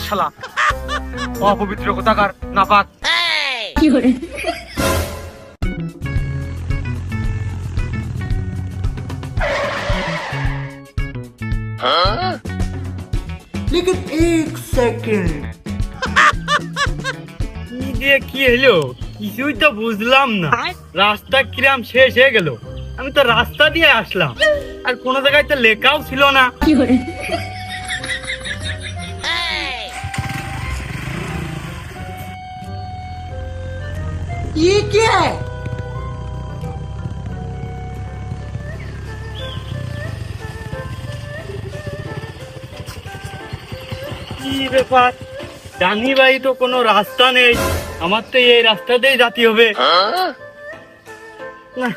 শালা অপবিত্র কোথাকার নাপাক। लेकिन एक सेकंड কি দিয়ে কি হলো কিছুই তো বুঝলাম না। রাস্তা কিরাম শেষ হয়ে গেল, আমি তো রাস্তা দিয়ে আসলাম আর কোনো জায়গায় তো লেখাও ছিল না। ये क्या है? কি ব্যাপার, জানি ভাই তো কোনো রাস্তা নেই, আমার তো এই রাস্তা দিয়ে যেতে হবে। না,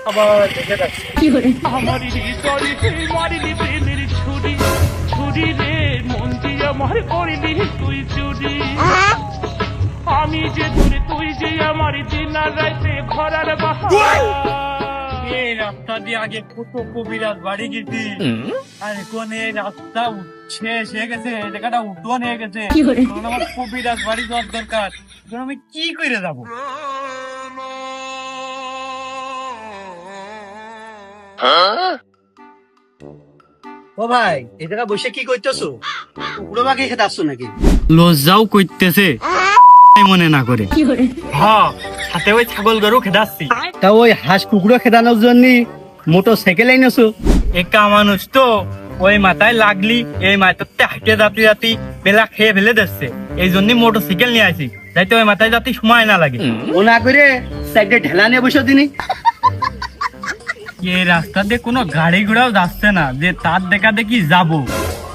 আবার দেখে রাখছি। আমার হৃদয়ে মারিলি প্রেমের ছুরি ছুরি রে, মন দিয়ে আমার করিলি তুই চুরি। আমি যে দূরে তুই যে আমার দিনা রাইতে ঘরার বাহার। এই রাস্তা দিয়ে আগে কত কবিরাজ বাড়ি গেছি, আর এখন এই রাস্তা শেষ হয়ে গেছে, এই জায়গাটা উঠোন হয়ে গেছে। এখন আমার কবিরাজ বাড়ি যাওয়ার দরকার, এখন আমি কি করে যাবো? ও ভাই, এই জায়গা বসে কি করতেছো? কুকুরো বাকি খেতে আসছো নাকি? লজ্জাও করতেছে মনে না করে। হ্যাঁ, সাথে ওই ছাগল গরু খেদাচ্ছি। তা ওই হাঁস কুকুরো খেদানোর জন্য মোটর সাইকেল এনেছো? একা মানুষ তো, ওই মাথায় লাগলি এই মাথাতে হাঁটে যাতে যাতে বেলা খেয়ে ফেলে দিচ্ছে, এই জন্য মোটর সাইকেল নিয়ে আসি, যাইতে ওই মাথায় যাতে সময় না লাগে। ও না করে সাইডে ঢেলা নিয়ে বসে দিনি। এই রাস্তা দিয়ে কোনো গাড়ি ঘোড়াও যাচ্ছে না, যে তার দেখা দেখি যাবো।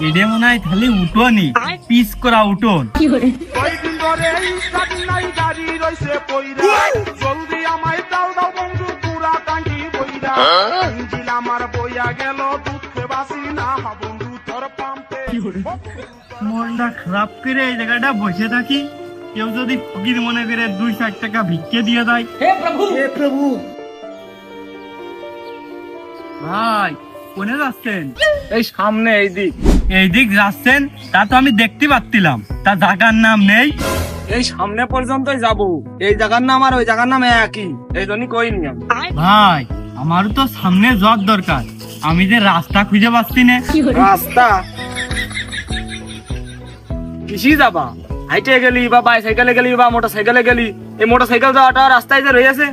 এডে মনে হয় খালি উঠোনি, পিস করা উঠোন। কয়দিন ধরে এই স্বাধীন নাই গাড়ি রইছে পইরা, জলদি আমায় দাও দাও বন্ধু পুরা টাঙ্গি বইরা। ইঞ্জিল আমার বইয়া গেল, দুঃখে বাসি না বন্ধু তোর পাম্পে। মনটা খারাপ করে এই জায়গাটা বসে থাকি, কেউ যদি ফকির মনে করে 2-4 টাকা ভিক্ষে দিয়ে দেয়। হে প্রভু, ভাই কোনে যাচ্ছেন? এই সামনে এই দিক যাচ্ছেন, তা তো আমি দেখতে পাচ্ছিলাম, তা জায়গার নাম নেই। এই সামনে পর্যন্ত যাব, এই জায়গার নাম আর ওই জায়গার নাম একই, এই জন্যই কইনি আমি। ভাই আমারও তো সামনে যাওয়ার দরকার, আমি যে রাস্তা খুঁজে পাচ্ছি না। রাস্তা কিসি যাবা? হাইটে গেলি বা বাইসাইকেলে গেলি বা মোটর সাইকেলে গেলি, এই মোটর সাইকেল যাওয়াটা রাস্তায় যে রয়েছে।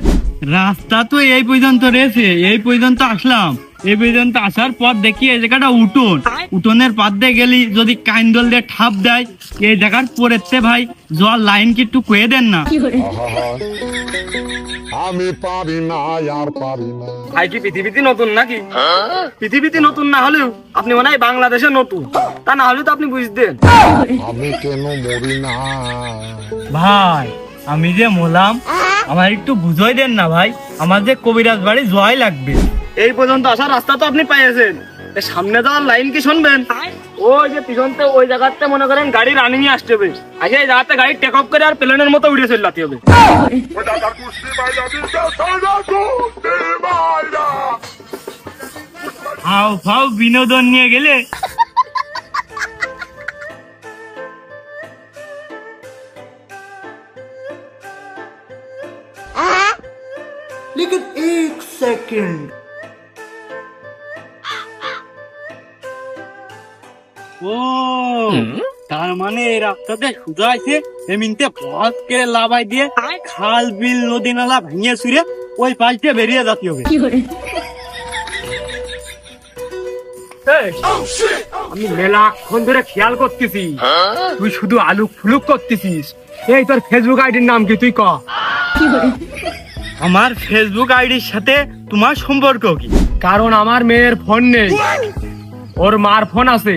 রাস্তা তো এই পর্যন্ত রয়েছে, এই পর্যন্ত আসলাম, এই পর্যন্ত আসার পর দেখি এই জায়গাটা উঠোন, উঠোনের পার দিয়ে গেলি যদি কাইন্দল দিয়ে ঠাপ দেয়, এই জায়গার পরেতে ভাই জল লাইন কি একটু কয়ে দেন না? আমি পারি না আর পারি না। ভাই কি পৃথিবীতে নতুন নাকি? পৃথিবীতে নতুন না হলেও আপনি মনে হয় বাংলাদেশে নতুন, তা না হলেও তো আপনি বুঝতেন। আমি কেন মরি না? ভাই আমি যে মোলাম, আমার একটু বুঝাই দেন না ভাই, আমার যে কবিরাজ বাড়ি জয় লাগবে। এই পর্যন্ত আসার রাস্তা তো আপনি পাইয়েছেন, এর সামনে যাওয়ার লাইন কি শুনবেন? ওই যে পিছনতে ওই জায়গাতে মনে করেন গাড়ি রানিং এ আসতে হবে, আগে এই জায়গাতে গাড়ি টেক অফ করে আর প্লেনের মতো উড়ে চলতে হবে। হাও ফাও বিনোদন নিয়ে গেলে लेकिन एक सेकंड ও তার মানে এই রাস্তাতে সোজা আছে, এমনিতে ভস করে লাভাই দিয়ে খাল বিল নদী নালা ভেঙে ছুড়ে ওই পাশ দিয়ে বেরিয়ে যেতে হবে। এই, আমি মেলাক্ষণ ধরে খেয়াল করতেছি, তুই শুধু আলুক ফুলুক করতেছিস। এই তোর ফেসবুক আইডির নাম কি তুই ক? আমার ফেসবুক আইডির সাথে তোমার সম্পর্ক কি? কারণ আমার মেয়ের ফোন নেই, ওর মার ফোন আছে,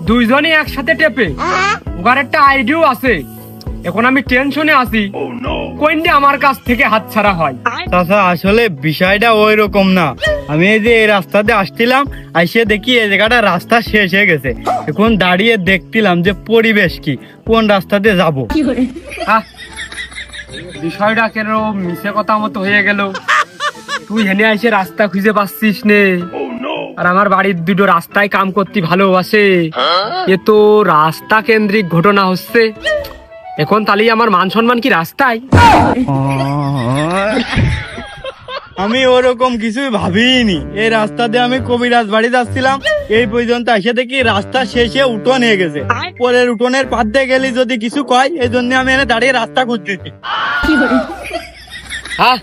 দুইজনই একসাথে টেপে, ওর একটা আইডিও আছে। এখন আমি টেনশনে আছি, কোনটা আমার কাছ থেকে হাতছাড়া হয়। তাছাড়া আসলে বিষয়টা ওই রকম না, আমি এই যে এই রাস্তাতে আসছিলাম, আইসে দেখি এই জায়গাটা রাস্তা শেষ হয়ে গেছে, এখন দাঁড়িয়ে দেখছিলাম যে পরিবেশ কি, কোন রাস্তাতে যাব। বিষয়টা কেন মিশে কথা মতো হয়ে গেল, তুই হেনে আইসে রাস্তা খুঁজে পাচ্ছিস নে। আর আমার বাড়ির দুটো রাস্তায় কাম করতে ভালোবাসে। এ তো রাস্তা কেন্দ্রিক ঘটনা হচ্ছে। এখন তাহলে আমার মান সম্মান কি রাস্তায়? আমি ওরকম কিছুই ভাবিনি। এই রাস্তা দিয়ে আমি কবিরাজ বাড়ি যাচ্ছিলাম, এই পর্যন্ত এসে দেখি রাস্তা শেষে উঠোন হয়ে গেছে। পরের উঠোনের পাশ দিয়ে গেলে যদি কিছু কয়, এই জন্য আমি এনে দাঁড়িয়ে রাস্তা খুঁজতেছি। হ্যাঁ,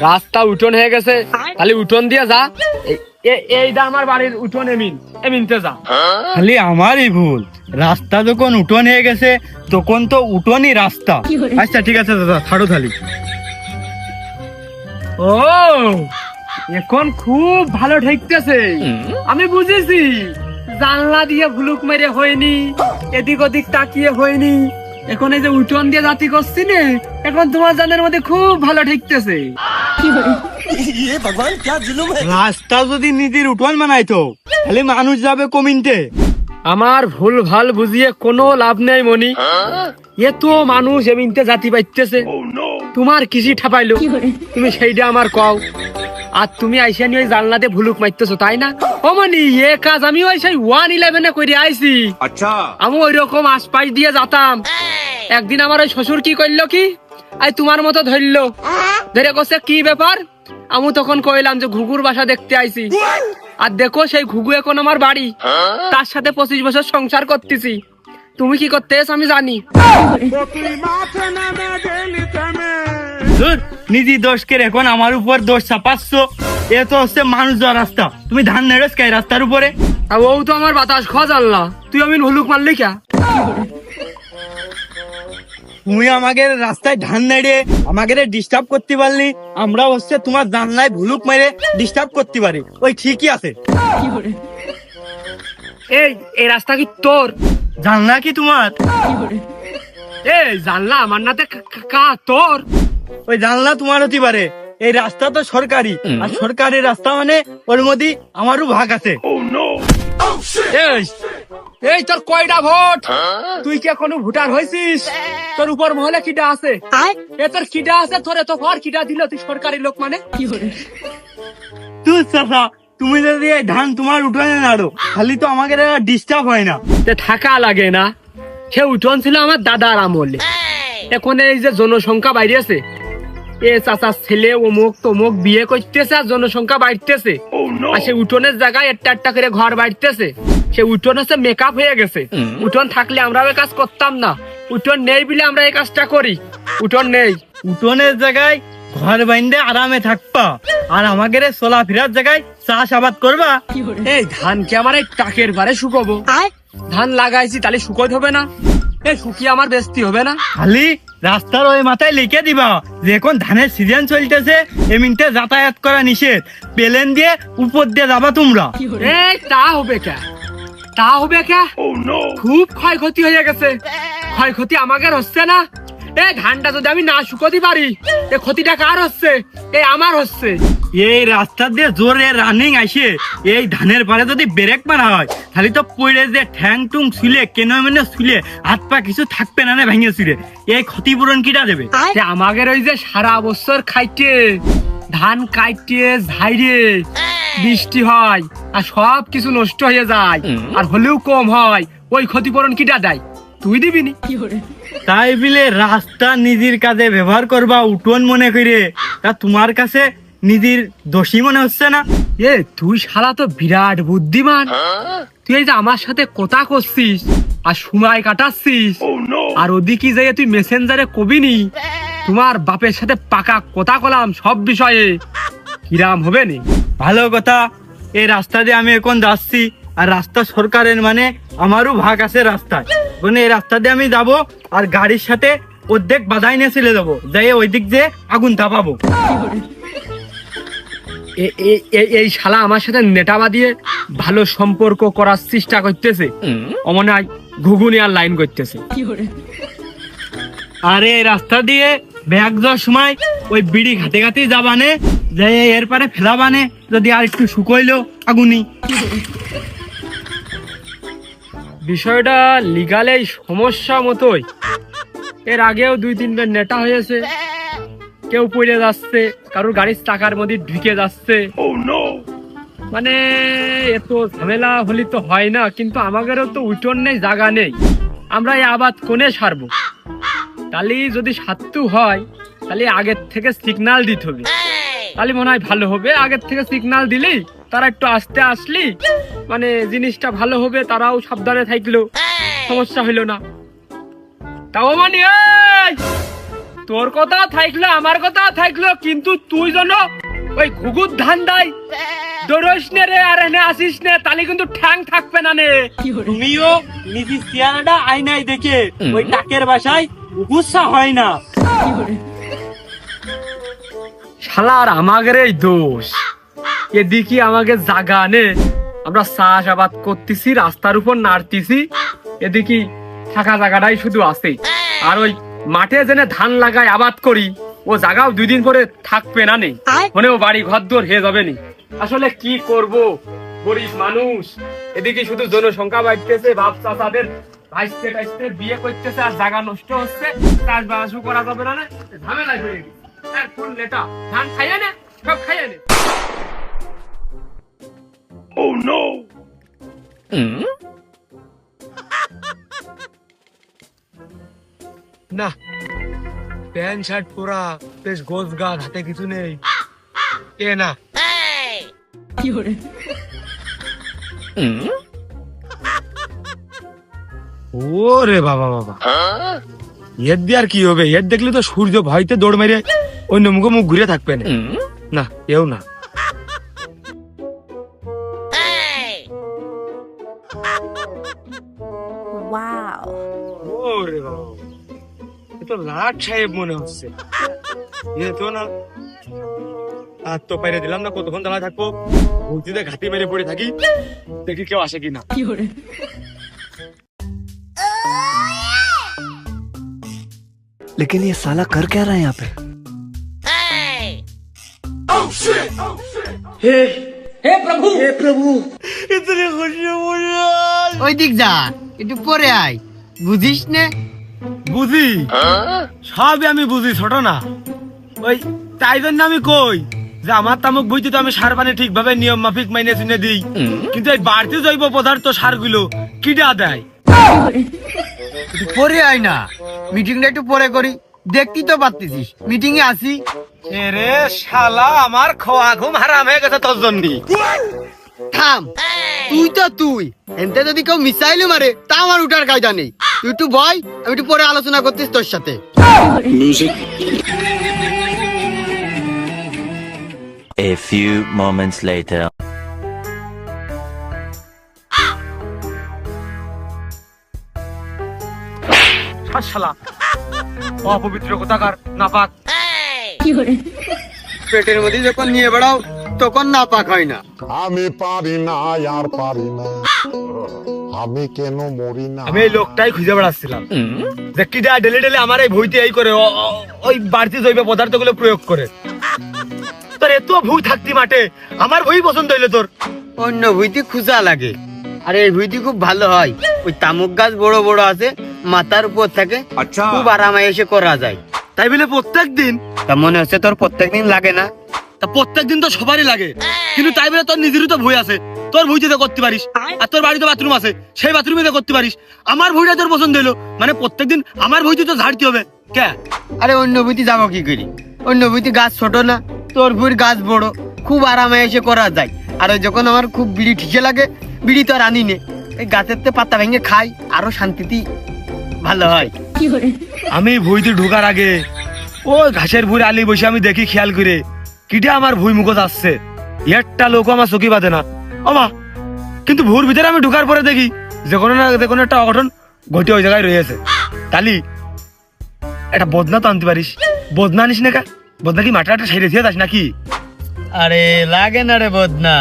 রাস্তা উঠোন হয়ে গেছে, তাহলে উঠোন দিয়ে যা। এই দা আমার বাড়ির উঠোন, এমিনতে যা। খালি আমারই ভুল, রাস্তা যখন উঠোন হয়ে গেছে তখন তো উঠোনই রাস্তা। আচ্ছা ঠিক আছে দাদা, ছাড়ো থালি। ও, এখন খুব ভালো ঠেকতেছে। আমি বুঝেছি, জানলা দিয়ে ভুলুক মেরে হয়নি, এদিক ওদিক তাকিয়ে হয়নি। এখন এই যে উঠোন দিয়ে জাতি করছি নে, এখন তোমার জানের মধ্যে খুব ভালো ঠেকতেছে। রাস্তা যদি নিজের উঠোন বানাইতো তাহলে মানুষ যাবে কমিনতে। আমার ভুল ভাল বুঝিয়ে কোনো লাভ নেই মনি। এ তো মানুষ এমিনতে জাতি পাইতেছে। তোমার কিসি ঠাপাইলো, তুমি সেইটা আমার কও। আর তুমি আইসা নিয়ে ওই জানলাতে ভুলুক মারতেছো, তাই না? ও মনি, এ কাজ আমি ওই সেই 111 করে আইছি। আচ্ছা, আমি ওই রকম আশপাশ দিয়ে যেতাম। একদিন আমার ওই শ্বশুর কি করলো, কি আই তোমার মতো ধরলো, ধরে কছে কি ব্যাপার। আমি তখন কইলাম যে ঘুঘুর বাসা দেখতে আইছি। আর দেখো সেই ঘুঘু এখন আমার বাড়ি, তার সাথে 25 বছর সংসার করতেছি। তুমি কি করতে এসো আমি জানি। ধুর, নিজের দোষকে এখন আমার উপর দোষ চাপাচ্ছ। এ তো হচ্ছে মানুষ যাওয়ার রাস্তা, তুমি ধান নেড়েছ কে রাস্তার উপরে? আর ও তো আমার বাতাস খাওয়া জানলা, তুই আমি ভুলুক মারলি কে? তুমি আমাকে রাস্তায় ধান নেড়ে আমাকে ডিস্টার্ব করতে পারলি, আমরা হচ্ছে তোমার জানলায় ভুলুক মেরে ডিস্টার্ব করতে পারি, ওই ঠিকই আছে। এই রাস্তা কি তোর? জানলা কি তোমার? এই জানলা আমার নাতে কা তোর? ওই জানলা তোমার হতে পারে, এই রাস্তা তো সরকারি, আর সরকারি রাস্তা মানে ওর মধ্যে আমারও ভাগ আছে। এই তোর কয়টা ভোট? তুই কি এখনো ভোটার হয়েছিস? তোর উপর মহলে কিটা আছে? এ তোর কিটা আছে? তোর এত ঘর কিটা দিল? তুই সরকারি লোক মানে? তুই চাচা, তুমি যদি এই ধান তোমার উঠোনে নাড়ো খালি তো আমাকে ডিস্টার্ব হয় না। থাকা লাগে না? সে উঠোন ছিল আমার দাদার আমলে। এখন এই যে জনসংখ্যা বাইরেছে, এ চাচার ছেলে অমুক তমুক বিয়ে করতেছে আর জনসংখ্যা বাড়তেছে, আর সে উঠোনের জায়গায় একটা করে ঘর বাড়তেছে। সে উঠোন হচ্ছে মেকআপ হয়ে গেছে। উঠোন থাকলে আমরা এই কাজ করতাম না, উঠোন নেই বলে আমরা এই কাজটা করি। উঠোন নেই, উঠোনের জায়গায় ঘর বাইন্দে আরামে থাকবা, আর আমাকে চলাফেরার জায়গায় চাষাবাদ করবা। এই ধান কি আমার এই টাকের বারে শুকাবো? ধান লাগাইছি তাহলে শুকোতে হবে না? এই শুকিয়ে আমার বেস্তি হবে না? খালি রাস্তার ওই মাথায় লিখে দিবা যে এখন ধানের সিজন চলতেছে, এমনিতে যাতায়াত করা নিষেধ, প্লেন দিয়ে উপর দিয়ে যাবা তোমরা। এই তা হবে কে? তা হবে কে? খুব ক্ষয়ক্ষতি হয়ে গেছে। ক্ষয়ক্ষতি আমাকে হচ্ছে না? এই ধানটা যদি আমি না শুকোতে পারি, এই ক্ষতিটা কার হচ্ছে? এই আমার হচ্ছে। এই রাস্তা দিয়ে জোরে রানিং আসে, এই ধানের পারে যদি ব্রেক মারা হয় তাহলে তো পড়ে যে ঠ্যাং টুং ছুলে কেন মানে ছুলে হাত পা কিছু থাকবে না, ভেঙে ছুলে এই ক্ষতিপূরণ কিটা দেবে? আমাদের ওই যে সারা বছর খাইতে ধান কাইতে ঝাইরে বৃষ্টি হয় আর সব কিছু নষ্ট হয়ে যায়, আর হলেও কম হয়, ওই ক্ষতিপূরণ কিটা দেয়? তুই দিবি নি? তাই বিলে রাস্তা নিজের কাজে ব্যবহার করবা উঠোন মনে করে, তা তোমার কাছে নিজের দোষী মনে হচ্ছে না? এ তুই শালা তো বিরাট বুদ্ধিমান। তুই এই যে আমার সাথে কথা করছিস আর সময় কাটাচ্ছিস, আর ওদিকে যাই তুই মেসেঞ্জারে কবিনি তোমার বাপের সাথে পাকা কথা কলাম সব বিষয়ে, কিরাম হবে নি? ভালো কথা। এই রাস্তা দিয়ে আমি এখন যাচ্ছি, আর রাস্তা সরকারের মানে আমারও ভাগ আছে রাস্তায়। মানে এই রাস্তা দিয়ে আমি যাব, আর গাড়ির সাথে অর্ধেক বাধাই নিয়ে চলে যাবো, যাই ওই দিক যে আগুন তাপাবো। এই শালা আমার সাথে নেটাবা দিয়ে ভালো সম্পর্ক করার চেষ্টা করতেছে, অমনে ঘুগুনি আর লাইন করতেছে। আরে এই রাস্তা দিয়ে ব্যাগ যাওয়ার সময় ওই বিড়ি ঘাটে ঘাটে যাবানে, যাই এরপরে ফেলাবানে, যদি আর একটু শুকোইলো আগুনি। বিষয়টা লিগালে সমস্যা মতোই। এর আগেও 2-3 বার নেটা হয়েছে, কেউ পড়ে যাচ্ছে, কারোর গাড়ির চাকার মধ্যে ঢুকে যাচ্ছে। মানে এত ঝামেলা হলে তো হয় না, কিন্তু আমাদেরও তো উঠোন নেই, জায়গা নেই, আমরা এই আবাদ কোনে সারবো? তাহলে যদি সারতু হয় তাহলে আগের থেকে সিগন্যাল দিতে হবে, তাহলে মনে হয় ভালো হবে। আগের থেকে সিগন্যাল দিলেই তারা একটু আস্তে আসলি মানে জিনিসটা ভালো হবে, তারাও সাবধানে থাকলো, সমস্যা হইলো না। তাও মানে এই, তোর কথা থাকলো আমার কথা থাকলো, কিন্তু তুই যেন ওই ঘুঘুর ধান দেয় দৌড়স নে রে, আর এনে আসিস নে, তাহলে কিন্তু ঠ্যাং থাকবে না নে। তুমিও নিজের চেহারাটা আয়নায় দেখে ওই টাকের বাসায় গুচ্ছা হয় না। শালার আমাদের এই দোষ, এদিকে আমাকে জাগা নে, আমরা চাষাবাদ করতেছি, রাস্তার উপর নাড়তেছি, এদিকে থাকা জায়গাটাই শুধু আছে। আর ওই মাঠে জেনে ধান লাগাই আবাদ করি, ও জায়গাও 2 দিন পরে থাকবে না নে, মানে ও বাড়ি ঘর দোর হয়ে যাবে নি। আসলে কি করব, গরিব মানুষ, এদিকে শুধু জনসংখ্যা বাড়তেছে, বাপ চাচাদের ভাইস্তে টাইস্তে বিয়ে করতেছে, আর জায়গা নষ্ট হচ্ছে, চাষবাসও করা যাবে না, ঝামেলায় হয়ে গেছে। ফুল লেটা ধান খাইয়ে নে, সব খাইয়ে নে। Oh no! না, প্যান্ট শার্ট পরা, বেশ গোছ গাছ, হাতে কিছু নেই, এ না। ওরে বাবা বাবা, এর দিয়ে আর কি হবে? এর দেখলে তো সূর্য ভয়তে দৌড় মেরে অন্য মুখে মুখ ঘুরে থাকবে না। না, কেউ না। Wow. ওরে বাবা, এ তো লাট সাহেব মনে হচ্ছে। এ তো না, আর তো পাইরে দিলাম না, কতক্ষণ দাঁড়ায় থাকবো, ঘুরতে ঘাটি মেরে পড়ে থাকি, দেখি কেউ আসে কিনা। लेकिन ये साला कर क्या रहा है यहाँ पे? ওই দিক যা, একটু পরে আয়, বুঝিস নে? বুঝি, সবই আমি বুঝি, ছোট না। ওই তাই জন্য আমি কই যে আমার তামুক বইতে তো আমি সার পানি ঠিকভাবে নিয়ম মাফিক মাইনে চিনে দিই, কিন্তু এই বাড়তি জৈব পদার্থ সারগুলো কিডা দেয়? একটু পরে আয় না, মিটিংটা একটু পরে করি, দেখতি তো পারতেছিস মিটিং এ আসি। এরে শালা, আমার খোয়া ঘুম হারাম হয়ে গেছে তোর জন্য। থাম, তুই এনতে যদি কেউ মিসাইল মারে তা আমার উঠার কায়দা নেই। তুই একটু ভয়, আমি একটু পরে আলোচনা করতেছি তোর সাথে। A few moments later. শালা অপবিত্র কোথাকার, নাপাক। পেটের মধ্যে যখন নিয়ে বেড়াও তখন না পাক হয় না। আমি পারি না আর পারি না, আমি কেন মরি না? আমি এই লোকটাই খুঁজে বেড়াচ্ছিলাম যে কিডা ডেলে ডেলে আমার এই ভুইতে এই করে ওই বাড়তি জৈব পদার্থ গুলো প্রয়োগ করে। তোর এত ভুই থাকতি মাঠে, আমার ভুই পছন্দ হইলো তোর। অন্য ভুইতে খুঁজা লাগে, আর এই ভুইতে খুব ভালো হয়। ওই তামুক গাছ বড় বড় আছে, মাথার উপর থাকে, খুব আরামে এসে করা যায়। তাই বলে প্রত্যেক দিন? তা মনে হচ্ছে তোর প্রত্যেক দিন লাগে না? তা প্রত্যেক দিন তো সবারই লাগে, কিন্তু তাই বলে তোর নিজেরই তো ভুই আছে, তোর ভুইতে তো করতে পারিস। আর তোর বাড়িতে বাথরুম আছে, সেই বাথরুমে তো করতে পারিস। আমার ভুইটা তোর পছন্দ হইলো, মানে প্রত্যেকদিন আমার ভুইতে তো ঝাড়তে হবে কে? আরে অন্য ভুইতে যাবো কি করি? অন্য ভুইতে গাছ ছোট না, তোর ভুইর গাছ বড়, খুব আরামে এসে করা যায়। আর ওই যখন আমার খুব বিড়ি ঠিকে লাগে, বিড়ি তো আর আনি নে, এই গাছের তে পাতা ভেঙে খাই, আরো শান্তিতে ভালো হয়। আমি ভুইতে ঢোকার আগে ও ঘাসের ভুঁড়ি আলি বসে আমি দেখি খেয়াল করে কিটা আমার ভুই মুখত আসছে, একটা লোক আমার চোখে বাঁধে না ওমা। কিন্তু ভুর ভিতরে আমি ঢোকার পরে দেখি যে কোনো না যে কোনো একটা অঘটন ঘটে ওই জায়গায় রয়েছে। তালি একটা বদনা তো আনতে পারিস, বদনা আনিস না? বদনা কি মাঠে সেরে দিয়ে যাস নাকি? আরে লাগে না রে বদনা,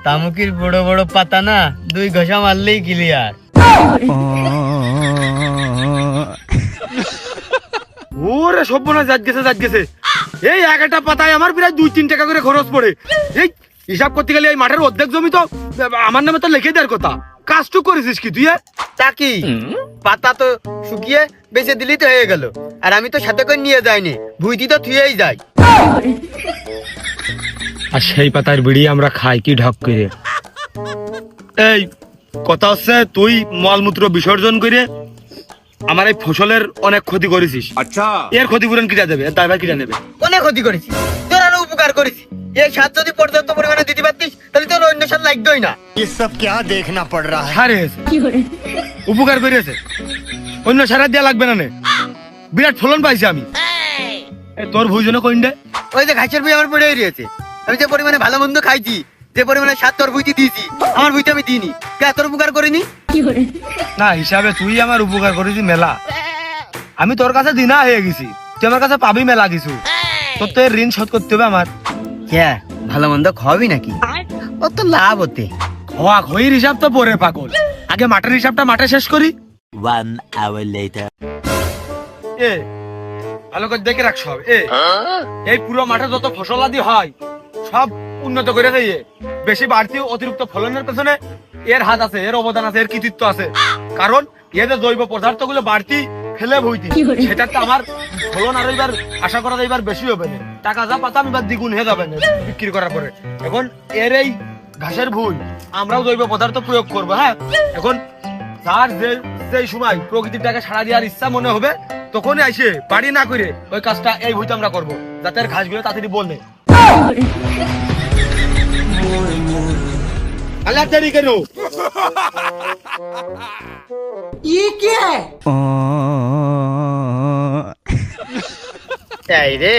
তামুকির বড় বড় পাতা না, 2 ঘষা মারলেই ক্লিয়ার। ওরে সব্যনা জাত গেছে। এই একটা পাতায় আমার প্রায় 2-3 টাকা করে খরচ পড়ে। এই হিসাব করতে গেলে এই মাঠের অর্ধেক জমি তো আমার নামে তো লিখে দেওয়ার কথা। কাজটুকু করেছিস কি তুই? তা কি, পাতা তো শুকিয়ে বেঁচে দিলেই তো হয়ে গেল। আর আমি তো সাথে করে নিয়ে যাইনি, ভুইতি তো থুয়েই যাই। আর সেই পাতার বিড়ি আমরা খাই কি ঢক করে। এই কথা হচ্ছে, তুই মলমূত্র বিসর্জন করে আমার এই ফসলের অনেক ক্ষতি করেছিস। আচ্ছা, এর ক্ষতিপূরণ কিটা দেবে, এর দায়ভার কিটা নেবে? অনেক ক্ষতি করেছি, তোর আরো উপকার করেছি। এই সার যদি পর্যাপ্ত পরিমাণে দিতে পারতিস তাহলে তোর অন্য সার লাগতোই না। ये सब क्या देखना पड़ रहा है? সারে উপকার করেছে, অন্য সারা দেওয়া লাগবে না নে। বিরাট ফলন পাইছি আমি। এ, তোর ভুইজনে কইন্ডে ওই যে ঘাসের বই আমার পড়ে রয়েছে। আমি যে পরিমাণে ভালো মন্দ খাইছি, যে পরিমাণে সার তোর বুঝতে দিয়েছি, আমার বুঝতে আমি দিইনি। কে তোর উপকার করিনি? না, হিসাবে তুই আমার উপকার করেছিস মেলা। আমি তোর কাছে দিনা হয়ে গেছি, তুই আমার কাছে পাবি মেলা কিছু। তোর তো এর ঋণ শোধ করতে হবে আমার। হ্যাঁ, ভালো মন্দ খাওয়াবি নাকি? ও তো লাভ হতে। খোয়া খইর হিসাব তো পরে পাগল, আগে মাঠের হিসাবটা মাঠে শেষ করি। 1 hour later. এ ভালো করে দেখে রাখ সব। এই পুরো মাঠে যত ফসল আদি হয় সব উন্নত করে দিয়ে, বেশি বাড়তি অতিরিক্ত ফলনের পেছনে এর হাত আছে, এর অবদান আছে, এর কৃতিত্ব আছে। কারণ এদের জৈব পদার্থ গুলো বাড়তি ফেলে বইতি, সেটা তো আমার ফলন আরো এবার আশা করা যায় এবার বেশি হবে না। টাকা যা পাতাম এবার দ্বিগুণ হয়ে যাবে না বিক্রি করার পরে। এখন এর এই ঘাসের ভুল আমরাও জৈব পদার্থ প্রয়োগ করবো। হ্যাঁ, এখন যার যে সময় প্রকৃতির টাকা সাড়া দেওয়ার ইচ্ছা মনে হবে তখনই আইসে বাড়ি না করে ওই কাজটা এই ভুইতে আমরা করবো, যাতে আর ঘাসগুলো তাড়াতাড়ি বললে। আল্লাহ দেরি কেন? তাই রে,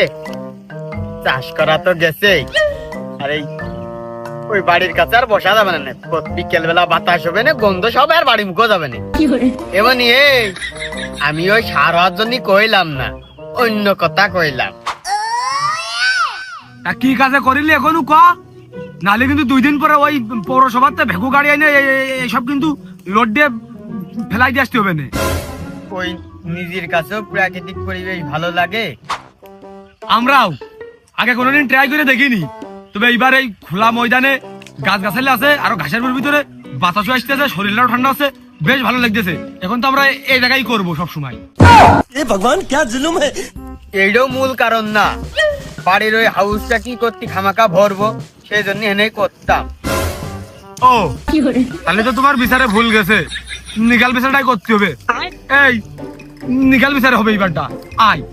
চাষ করা তো গেছে, আর এই ওই বাড়ির কাছে আর বসা যাবে না। বিকেল বেলা বাতাস হবে না, গন্ধ সব আর বাড়ি মুখো যাবে না। এমনি আমি ওই সার হওয়ার জন্য কইলাম না, অন্য কথা কইলাম। তা কি কাজে করিলি এখনো ক, নালে কিন্তু 2 দিন পরে ওই পৌরসভাতে ভেগু গাড়ি আইনে এইসব কিন্তু লোড দিয়ে ফেলাই দিয়ে আসতে হবে না। ওই নিজের কাছেও প্রাকৃতিক পরিবেশ ভালো লাগে। আমরাও আগে কোনোদিন ট্রাই করে দেখিনি, তবে এইবার এই খোলা ময়দানে গাছ গাছালি আছে, আর ঘাসের ভিতরে বাতাসও আসতেছে, শরীরটাও ঠান্ডা আছে, বেশ ভালো লাগতেছে। এখন তো আমরা এই জায়গায় করবো সব সময়। এইটাও মূল কারণ না, বাড়ির ওই হাউসটা কি করতে খামাকা ভরবো, সেই জন্য এনে করতাম। ও তাহলে তো তোমার বিচারে ভুল গেছে, নিকাল বিচারটাই করতে হবে। এই নিকাল বিচারে হবে এইবারটা। আয়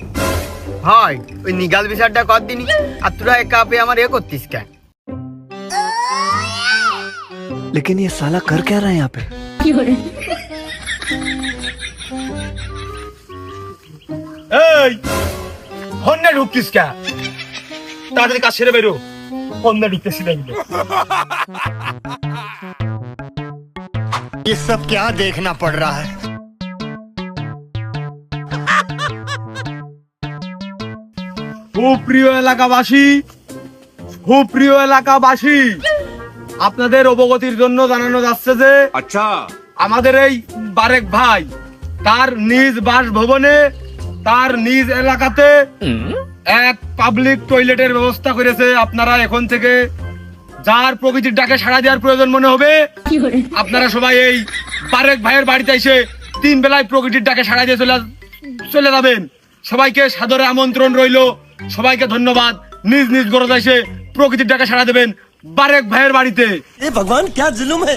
হয় ওই নিগাল বিচারটা কর দিনি, আর তোরা একা পেয়ে আমার করতিস কেন? लेकिन ये साला कर क्या रहा है यहाँ पे? এই ফোনে ঢুকতিস কে? তাড়াতাড়ি কাজ সেরে বেরো, ফোনে ঢুকতেছি দেখবে। ये सब क्या देखना पड़ रहा है? সুপ্রিয় এলাকাবাসী, আপনাদের অবগতির জন্য জানানো যাচ্ছে যে আচ্ছা আমাদের এই বারেক ভাই তার নিজ বাসভবনে, তার নিজ এলাকাতে এক পাবলিক টয়লেটের ব্যবস্থা করেছে। আপনারা এখন থেকে যার প্রকৃতির ডাকে সাড়া দেওয়ার প্রয়োজন মনে হবে, আপনারা সবাই এই বারেক ভাইয়ের বাড়িতে এসে 3 বেলায় প্রকৃতির ডাকে সাড়া দিয়ে চলে যাবেন। সবাইকে সাদরে আমন্ত্রণ রইল, সবাইকে ধন্যবাদ। নিজ নিজ গরজে এসে প্রকৃতির ডাকে সাড়া দেবেন বারেক ভাইয়ের বাড়িতে। भगवान क्या जुलुम है?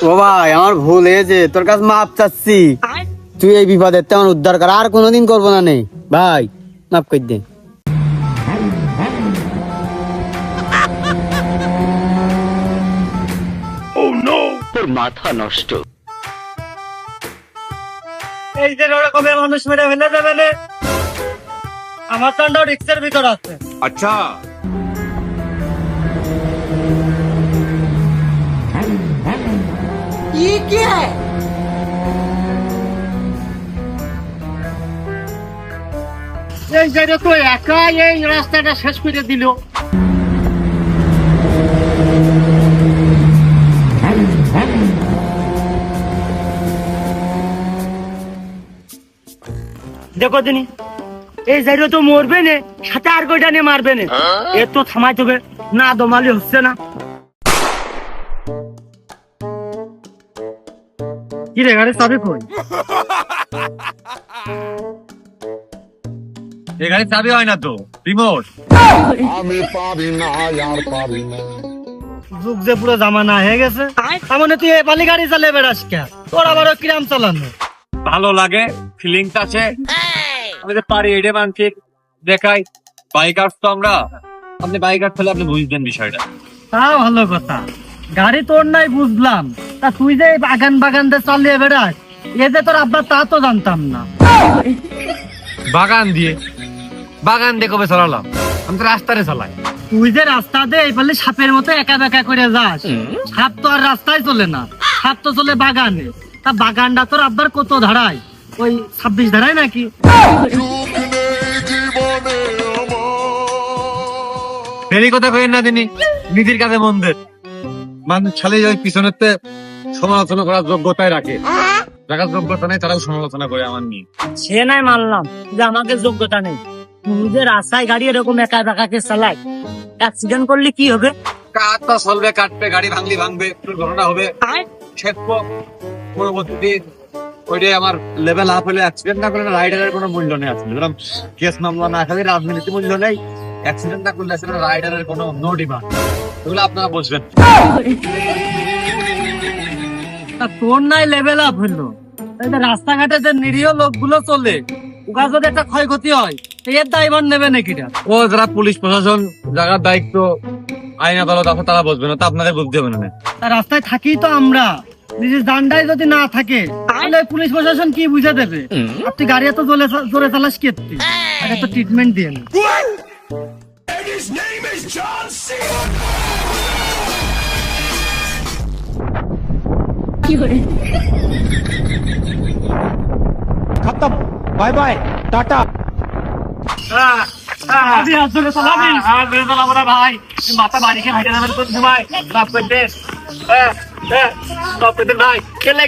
ও ভাই, আমার ভুল হয়েছে, তোর কাছে মাপ চাচ্ছি। তুই এই বিপদের তেমন উদ্ধার কর, আর কোনোদিন করবো না নেই ভাই, মাফ করে দে। এই যে রকমের মানুষ মেরে ফেলে দেবে না, আমার চান্দাও রিক্সের ভিতর আছে। আচ্ছা এই যে তো একাই এই রাস্তাটা শেষ করে দিল। দেখো দিনি এই জায়গা তো মরবে না, সাথে আর কয়টা নিয়ে মারবে না, এর তো থামাইতে হবে না, দমালি হচ্ছে না। কি রে গাড়ি চাবি কই? গাড়ি চাবি হয় না তো, রিমোট। আমি পারি না আর পারি না। যুগ যে পুরো জামানা হয়ে গেছে, তার মানে তুই এই বালি গাড়ি চালিয়ে বেড়াস কে? তোর আবারও কিরাম চালানো? ভালো লাগে, ফিলিংস আছে, আমি তো পারি এটা মানছি, দেখাই। বাইকার তো আমরা, আপনি বাইকার হলে আপনি বুঝবেন বিষয়টা। তা ভালো কথা, গাড়ি তোর নাই বুঝলাম, তা তুই যে এই বাগান বাগান দিয়ে চালিয়ে বেড়াস, এ যে তোর আব্বা তা তো জানতাম না। বাগান দিয়ে কবে চালালাম? আমি তো রাস্তারে চালাই। তুই যে রাস্তা দিয়ে এই পারলে সাপের মতো একা বেকা করে যাস, সাপ তো আর রাস্তায় চলে না, সাপ তো চলে বাগানে। তা বাগানটা তোর আব্বার কত ধারায়? ওই 26 ধারায় নাকি? ফেরি কথা কইেন না তিনি, নিজের কাছে মন দেন। মানুষ ছালে ওই পিছনেতে সমালোচনা করার যোগ্যতায় রাখে, রাখার যোগ্যতা নেই তারাও সমালোচনা করে আমার নিয়ে। সে নাই মানলাম যে আমাকে যোগ্যতা নেই, তুই যে রাস্তায় গাড়ি এরকম একা বেকাকে চালাই, অ্যাক্সিডেন্ট করলে কি হবে? কাটটা চলবে, কাটবে, গাড়ি ভাঙবে, দুর্ঘটনা হবে, ছেড়বো পরবর্তীতে। ওইটাই আমার লেভেল আপ হলে অ্যাক্সিডেন্ট না করলে রাইডারের কোনো মূল্য নেই। আসলে যেরকম কেস মামলা না খালি রাজনীতি মূল্য নেই, অ্যাক্সিডেন্ট না করলে আসলে রাইডারের কোনো নো ডিমান্ড। এগুলো আপনারা বুঝবেন। তা তোর নাই লেভেল আপ হইলো, এই যে রাস্তাঘাটে যে নিরীহ লোকগুলো চলে, ওরা যদি একটা ক্ষয়ক্ষতি হয়, এর দায়ভার নেবে নাকি? ও যারা পুলিশ প্রশাসন, যারা দায়িত্ব আইন আদালত আছে তারা বুঝবে না, তা আপনাদের বুঝতে হবে না। তা রাস্তায় থাকি তো আমরা, নিজের জানটাই যদি না থাকে তাহলে পুলিশ প্রশাসন কি বুঝে দেবে? আপনি গাড়ি এত জোরে চালাস কি? আর এত ট্রিটমেন্ট দিয়ে না। खत्म बाय बाय टाटा আপনি হাত ধরে চালাবি? ভাই মাথা বাড়ি খেয়ে হাইটে যাবেন কোন সময়? মাফ করতে মাফ করতে ভাই, খেলে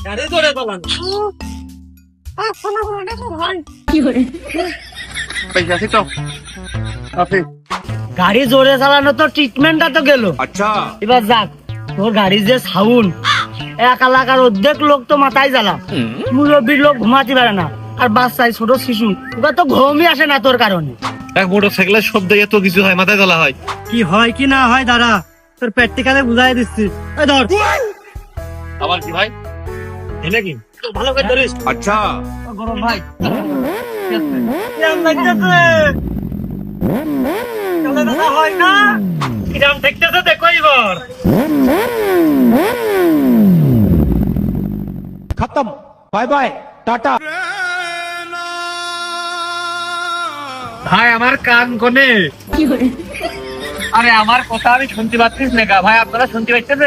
গাড়ি জোরে চালান। পয়সা আছে তো আপনি? গাড়ি জোরে চালানো তো ট্রিটমেন্টটা তো গেল। আচ্ছা, এবার যাক, তোর গাড়ির যে সাউন্ড, এক এলাকার অর্ধেক লোক তো মাথায় জ্বালা, মুরব্বীর লোক ঘুমাতে পারে না, আর বাচ্চায় ছোট শিশু ওরা তো ঘুমই আসে না তোর কারণে। এক মোটরসাইকেলের শব্দ এত কিছু হয়, মাথায় জ্বালা হয়। কি হয় কি না হয় দাঁড়া, তোর প্র্যাকটিক্যালে বুঝাই দিচ্ছি। এই ধর। আবার কি ভাই? এনে কি ভালো করে ধরিস। আচ্ছা গরম ভাই, কিরাম লাগতেছে? চলে দাদা হয় না? কিরাম দেখতেছে দেখো এবার। खत्म बाय बाय टाटा ভাই আমার কান কোনে? আরে আমার কথা আমি শুনতে পাচ্ছিস না ভাই, আপনারা শুনতে পাচ্ছেন?